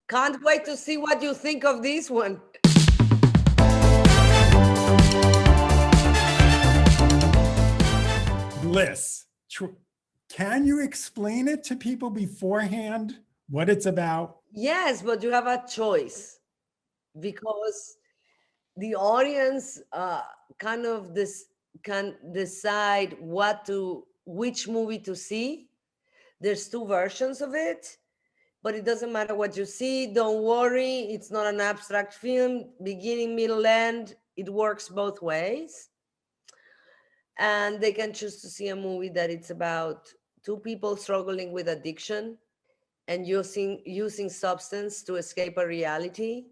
Can't wait to see what you think of this one. Bliss. Can you explain it to people beforehand, what it's about? Yes, but you have a choice because the audience kind of this can decide which movie to see. There's two versions of it, but it doesn't matter what you see. Don't worry, it's not an abstract film, beginning, middle, end. It works both ways. And they can choose to see a movie that it's about two people struggling with addiction and using substance to escape a reality,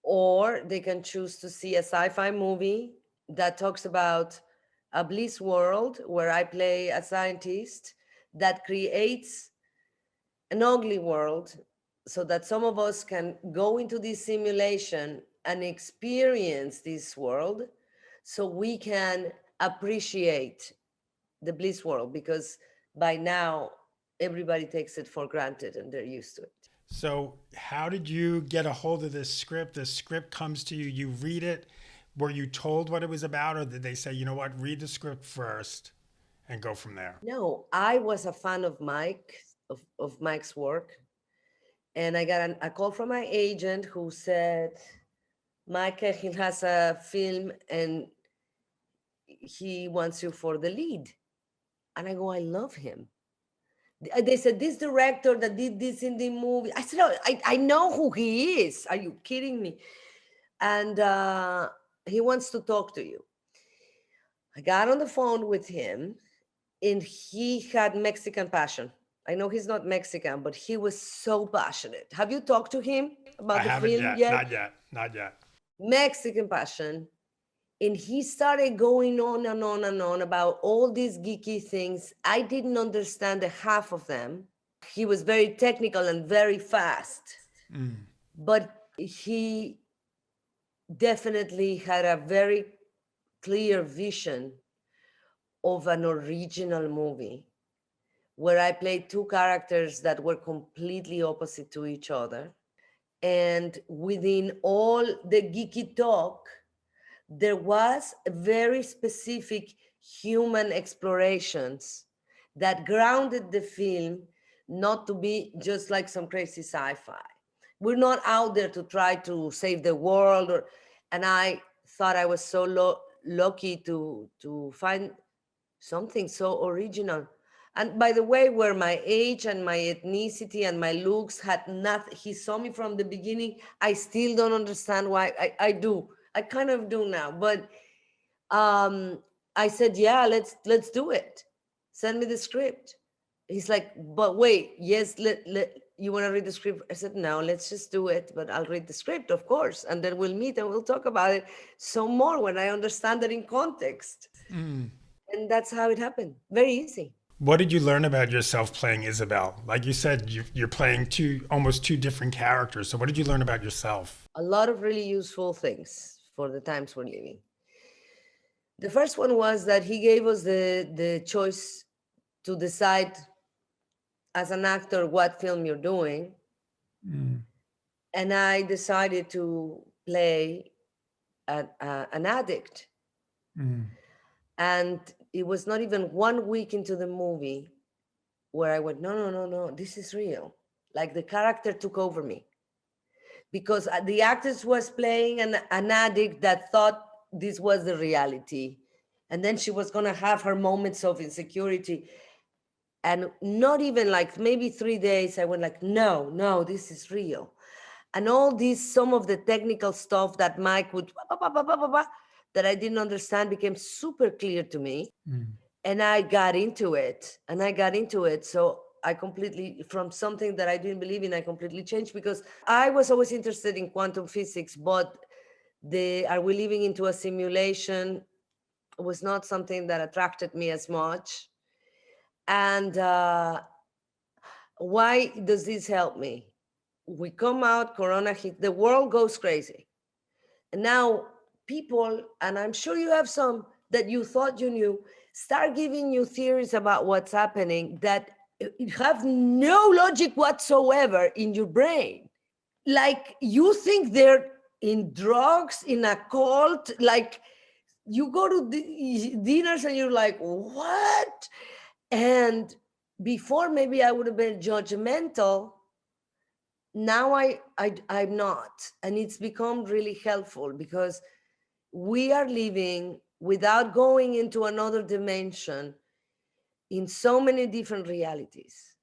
or they can choose to see a sci-fi movie that talks about a bliss world where I play a scientist that creates an ugly world so that some of us can go into this simulation and experience this world so we can appreciate the bliss world, because by now everybody takes it for granted and they're used to it. So, how did you get a hold of this script? The script comes to you, you read it. Were you told what it was about, or did they say, you know what, read the script first and go from there? No, I was a fan of Mike's work. And I got a call from my agent who said, Mike Cahill has a film and he wants you for the lead. And I go, I love him. They said, this director that did this in the movie. I said, oh, I know who he is. Are you kidding me? And he wants to talk to you. I got on the phone with him and he had Mexican passion. I know he's not Mexican, but he was so passionate. Have you talked to him I about the haven't film yet. yet? Not yet. Not yet. Mexican passion. And he started going on and on and on about all these geeky things. I didn't understand the half of them. He was very technical and very fast, but he definitely had a very clear vision of an original movie where I played two characters that were completely opposite to each other. And within all the geeky talk, there was very specific human explorations that grounded the film not to be just like some crazy sci-fi. We're not out there to try to save the world, and I thought I was so lucky to find something so original. And by the way, where my age and my ethnicity and my looks had nothing, he saw me from the beginning. I still don't understand why. I do. I kind of do now. But I said, yeah, let's do it. Send me the script. He's like, but wait, yes, you want to read the script? I said, no, let's just do it. But I'll read the script, of course. And then we'll meet and we'll talk about it some more when I understand it in context. And that's how it happened. Very easy. What did you learn about yourself playing Isabel? Like you said, you're playing almost two different characters. So what did you learn about yourself? A lot of really useful things for the times we're living. The first one was that he gave us the choice to decide as an actor what film you're doing. And I decided to play an addict. And it was not even 1 week into the movie where I went, no, this is real. Like the character took over me. Because the actress was playing an addict that thought this was the reality. And then she was going to have her moments of insecurity. And not even like maybe 3 days, I went like, no, this is real. And all this, some of the technical stuff that Mike would, that I didn't understand became super clear to me. And I got into it. So I completely, from something that I didn't believe in, I completely changed, because I was always interested in quantum physics, but are we living into a simulation was not something that attracted me as much. And why does this help me? We come out, Corona hit, the world goes crazy. And now people, and I'm sure you have some that you thought you knew, start giving you theories about what's happening that you have no logic whatsoever in your brain. Like you think they're in drugs, in a cult, like you go to dinners and you're like, what? And before maybe I would have been judgmental. Now I'm not. And it's become really helpful because we are living without going into another dimension in so many different realities.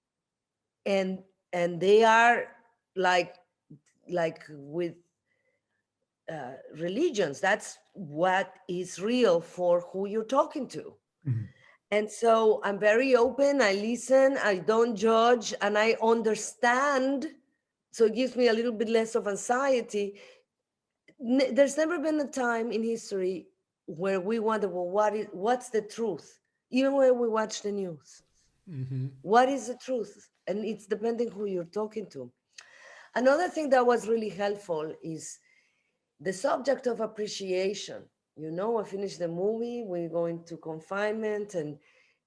And they are like with religions, that's what is real for who you're talking to. Mhm. And so I'm very open, I listen, I don't judge, and I understand. So it gives me a little bit less of anxiety. There's never been a time in history where we wonder, well, what's the truth? Even when we watch the news, Mhm. what is the truth? And it's depending who you're talking to. Another thing that was really helpful is the subject of appreciation. I finished the movie, we go into confinement, and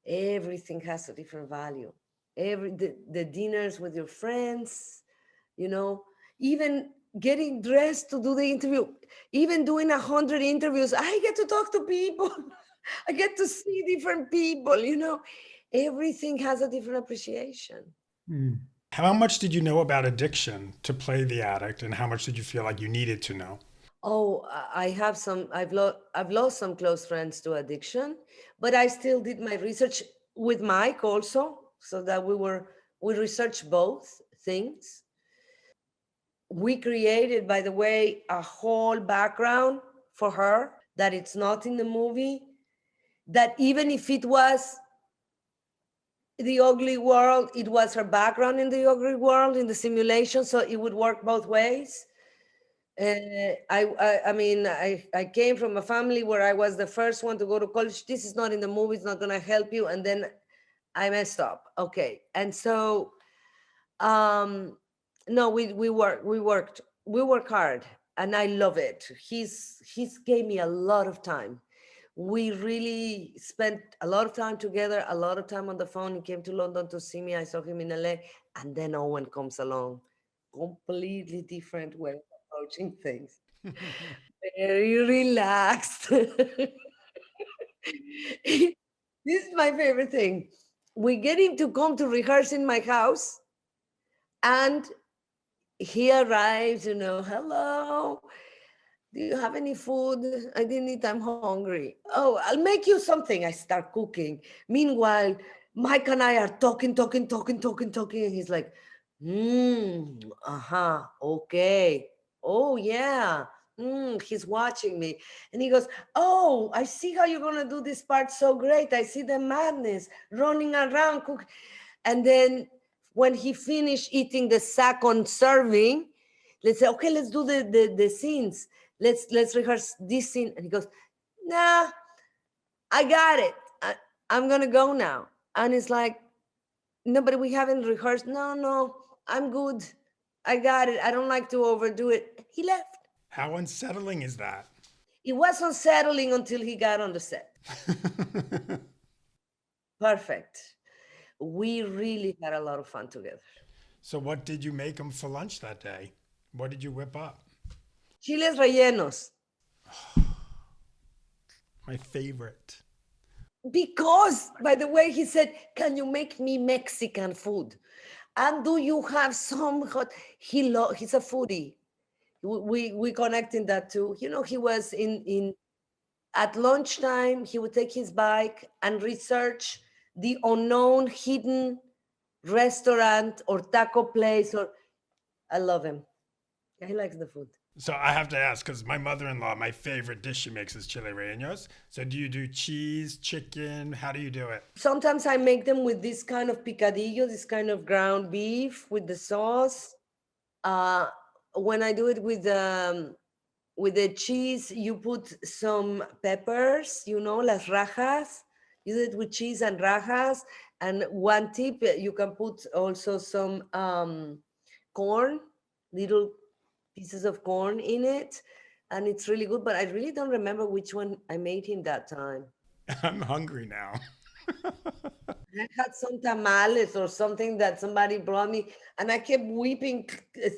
everything has a different value. The dinners with your friends, you know, even getting dressed to do the interview, even doing 100 interviews, I get to talk to people. I get to see different people. Everything has a different appreciation. Mm. How much did you know about addiction to play the addict, and how much did you feel like you needed to know? Oh, I have some. I've lost some close friends to addiction, but I still did my research with Mike also, so that we researched both things. We created, by the way, a whole background for her that it's not in the movie. That even if it was the ugly world, it was her background in the ugly world in the simulation, so it would work both ways. I came from a family where I was the first one to go to college. This is not in the movie, it's not going to help you. And then I messed up. Okay. And so, no, we work hard, and I love it. He's gave me a lot of time. We really spent a lot of time together, a lot of time on the phone. He came to London to see me. I saw him in LA, and then Owen comes along. Completely different way of approaching things. Very relaxed. This is my favorite thing. We get him to come to rehearse in my house, and he arrives, hello. Do you have any food? I didn't eat, I'm hungry. Oh, I'll make you something. I start cooking. Meanwhile, Mike and I are talking. And he's like, okay. Oh, yeah. He's watching me. And he goes, oh, I see how you're going to do this part so great. I see the madness running around. And then when he finished eating the second serving, let's say, okay, let's do the scenes. Let's rehearse this scene. And he goes, nah, I got it. I'm gonna go now. And it's like, no, but we haven't rehearsed. No, I'm good. I got it. I don't like to overdo it. He left. How unsettling is that? It was unsettling until he got on the set. Perfect. We really had a lot of fun together. So, what did you make him for lunch that day? What did you whip up? Chiles rellenos. My favorite. Because, by the way, he said, can you make me Mexican food? And do you have some hot? He's a foodie. We connecting that too. He was in at lunchtime, he would take his bike and research the unknown hidden restaurant or taco place. Or I love him. He likes the food. So, I have to ask because my mother in law, my favorite dish she makes is chile rellenos. So, do you do cheese, chicken? How do you do it? Sometimes I make them with this kind of picadillo, this kind of ground beef with the sauce. Uh, when I do it with the cheese, you put some peppers, las rajas. You do it with cheese and rajas. And one tip, you can put also some corn, little pieces of corn in it. And it's really good, but I really don't remember which one I made him that time. I'm hungry now. I had some tamales or something that somebody brought me, and I kept weeping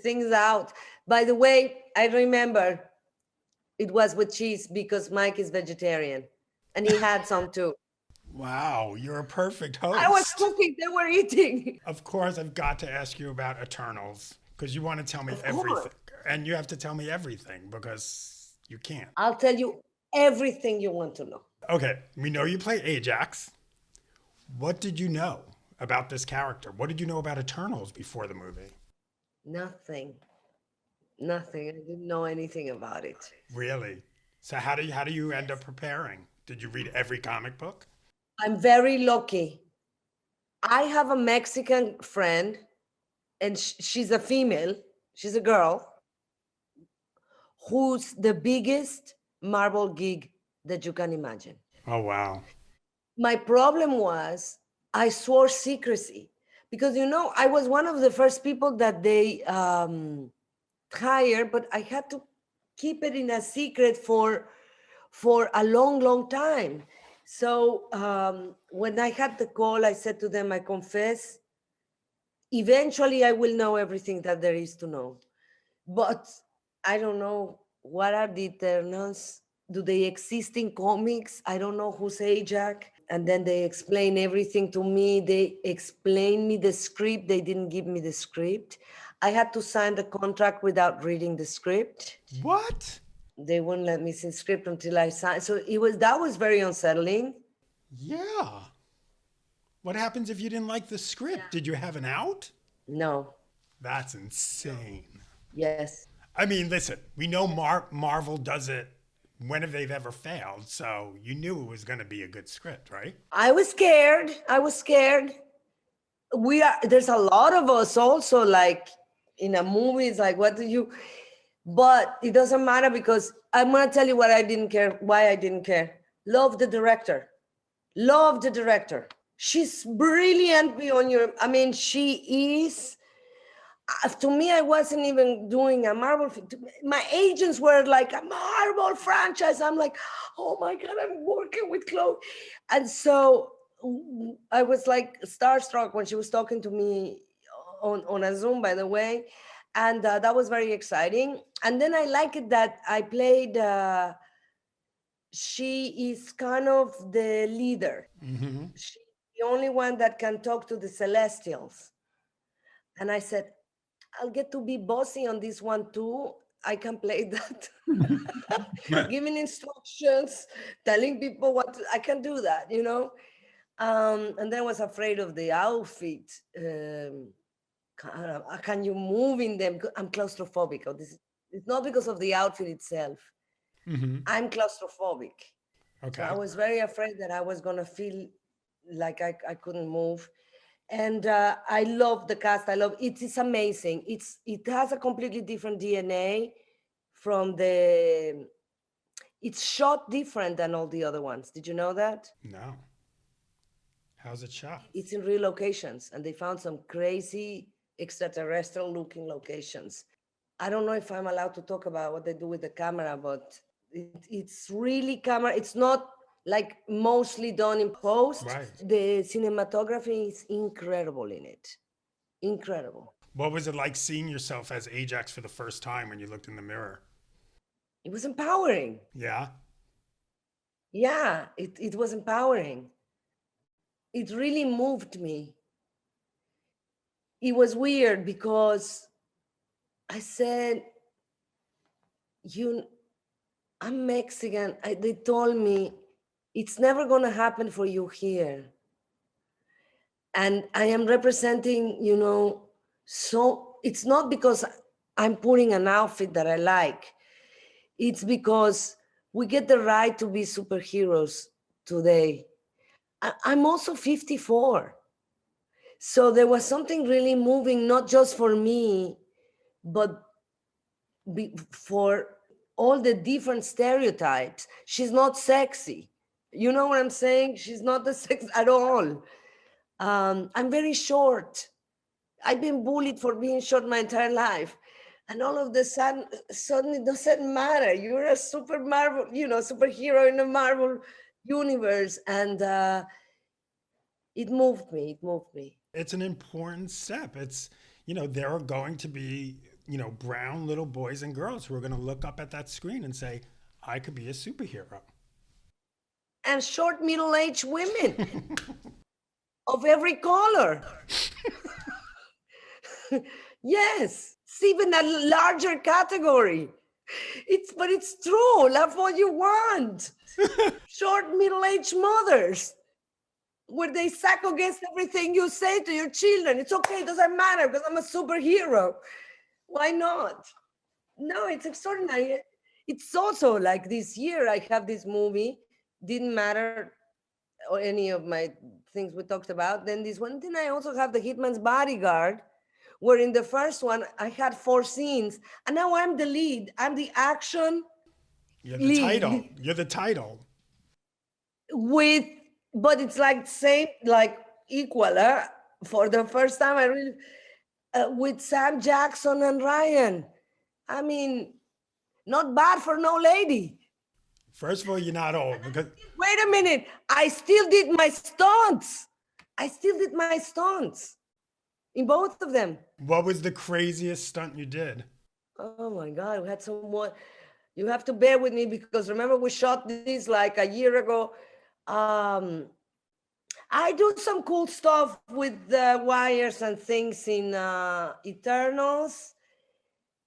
things out. By the way, I remember it was with cheese because Mike is vegetarian, and he had some too. Wow, you're a perfect I was host. cooking, they were eating. Of course, I've got to ask you about Eternals because you want to tell me Of everything. course. And you have to tell me everything because you can't. I'll tell you everything you want to know. Okay, we know you play Ajax. What did you know about this character? What did you know about Eternals before the movie? Nothing. Nothing. I didn't know anything about it. Really? So how do you end up preparing? Did you read every comic book? I'm very lucky. I have a Mexican friend, and she's a female, she's a girl, who's the biggest Marvel geek that you can imagine. Oh wow. My problem was I swore secrecy because, I was one of the first people that they hired, but I had to keep it in a secret for a long, long time. So when I had the call, I said to them, I confess, eventually I will know everything that there is to know. But I don't know what are the Eternals. Do they exist in comics? I don't know who's Ajax. And then they explain everything to me. They explain me the script. They didn't give me the script. I had to sign the contract without reading the script. What? They wouldn't let me see script until I signed. So that was very unsettling. Yeah. What happens if you didn't like the script? Did you have an out? No. That's insane. Yes. I mean, listen, we know Marvel does it whenever they've ever failed, so you knew it was going to be a good script, right? I was scared. I was scared. There's a lot of us also, like in a movie, it's like, what do you, but it doesn't matter because I'm going to tell you what I didn't care, why I didn't care. Love the director. Love the director. She's brilliant beyond your, I mean, she is. To me, I wasn't even doing a Marvel. My agents were like a Marvel franchise. I'm like, oh my God, I'm working with Chloe. And so I was like starstruck when she was talking to me on a Zoom, by the way. And that was very exciting. And then I like it that I played, she is kind of the leader. Mm-hmm. She's the only one that can talk to the Celestials. And I said, I'll get to be bossy on this one too. I can play that. Giving instructions, telling people I can do that. And then I was afraid of the outfit. Can you move in them? I'm claustrophobic. It's not because of the outfit itself. Mm-hmm. I'm claustrophobic. So I Okay. was very afraid that I was going to feel like I couldn't move. And I love the cast. I love it. It's amazing. It has a completely different DNA from the. It's shot different than all the other ones. Did you know that? No. How's it shot? It's in real locations, and they found some crazy extraterrestrial looking locations. I don't know if I'm allowed to talk about what they do with the camera, but it's really camera. It's not like mostly done in post. Right. The cinematography is incredible in it. Incredible. What was it like seeing yourself as Ajax for the first time when you looked in the mirror? It was empowering. Yeah. Yeah, it was empowering. It really moved me. It was weird because I said, you, I'm Mexican. They told me it's never going to happen for you here. And I am representing, so it's not because I'm putting an outfit that I like. It's because we get the right to be superheroes today. I'm also 54. So there was something really moving, not just for me, but for all the different stereotypes. She's not sexy. You know what I'm saying? She's not the sex at all. I'm very short. I've been bullied for being short my entire life. And all of the sudden it doesn't matter. You're a super Marvel, superhero in the Marvel universe. And It moved me. It moved me. It's an important step. It's, there are going to be, brown little boys and girls who are going to look up at that screen and say, I could be a superhero. And short middle-aged women of every color. Yes, it's even a larger category. But it's true. That's what you want. Short middle-aged mothers, where they suck against everything you say to your children. It's okay, it doesn't matter because I'm a superhero. Why not? No, it's extraordinary. It's also like this year I have this movie, didn't matter or any of my things we talked about. Then this one, then I also have The Hitman's Bodyguard, where in the first one I had 4 scenes, and now I'm the lead. I'm the action You're the lead title. You're the title. with, but it's like same, like equal. For the first time, I really with Sam Jackson and Ryan. I mean, not bad for no lady. First of all, you're not old because Wait a minute. I still did my stunts. I still did my stunts in both of them. what was the craziest stunt you did? Oh my God, we had some more. You have to bear with me because remember we shot this like a year ago. I do some cool stuff with the wires and things in Eternals.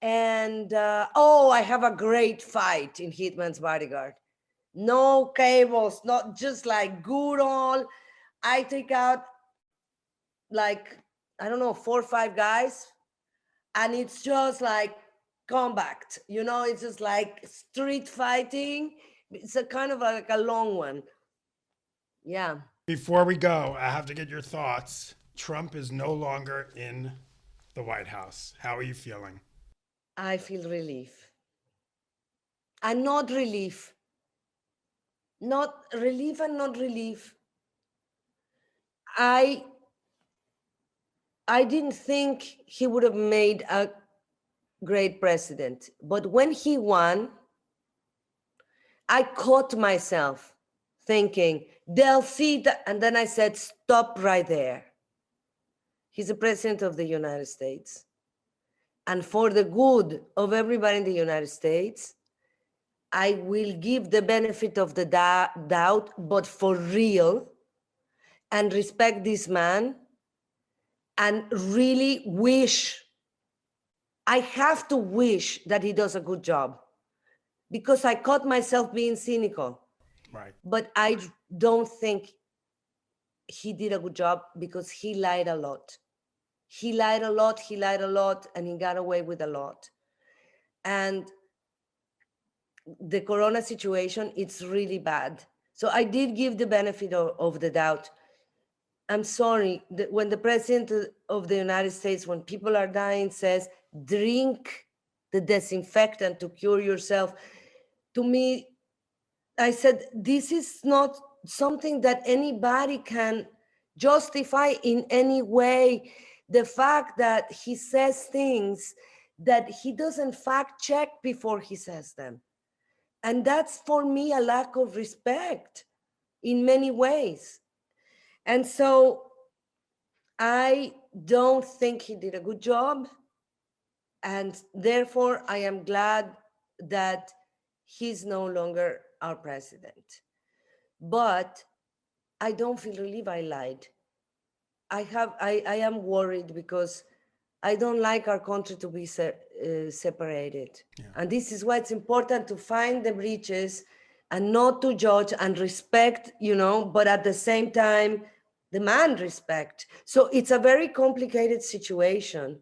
And I have a great fight in Hitman's Bodyguard. No cables, not just like good all. I take out like, I don't know, 4 or 5 guys. And it's just like compact, it's just like street fighting. It's a kind of like a long one. Yeah. Before we go, I have to get your thoughts. Trump is no longer in the White House. How are you feeling? I feel relief. And not relief. Not relief and not relief. I didn't think he would have made a great president. But when he won, I caught myself thinking, they'll see that. And then I said, stop right there. He's the president of the United States. And for the good of everybody in the United States, I will give the benefit of the doubt, but for real, and respect this man, and really I have to wish that he does a good job, because I caught myself being cynical. Right. But I don't think he did a good job because he lied a lot. He lied a lot, and he got away with a lot. And the corona situation, it's really bad. So I did give the benefit of the doubt. I'm sorry, when the president of the United States, when people are dying, says, drink the disinfectant to cure yourself, to me, I said, this is not something that anybody can justify in any way. The fact that he says things that he doesn't fact check before he says them. And that's for me a lack of respect in many ways. And so I don't think he did a good job. And therefore, I am glad that he's no longer our president. But I don't feel relief I lied. I am worried because I don't like our country to be separated. Yeah. And this is why it's important to find the breaches and not to judge and respect, but at the same time, demand respect. So it's a very complicated situation.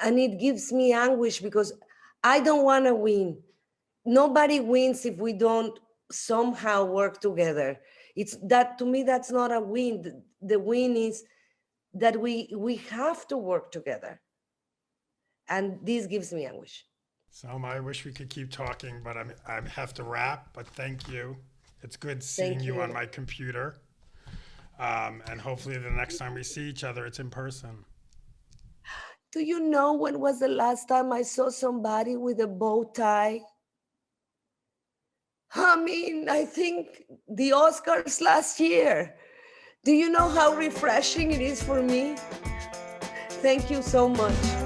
And it gives me anguish because I don't want to win. Nobody wins if we don't somehow work together. It's that, to me, that's not a win. The win is that we have to work together. And this gives me anguish. Salma, I wish we could keep talking, but I have to wrap. But thank you. It's good seeing you on my computer. And hopefully the next time we see each other, it's in person. Do you know when was the last time I saw somebody with a bow tie? I mean, I think the Oscars last year. Do you know how refreshing it is for me? Thank you so much.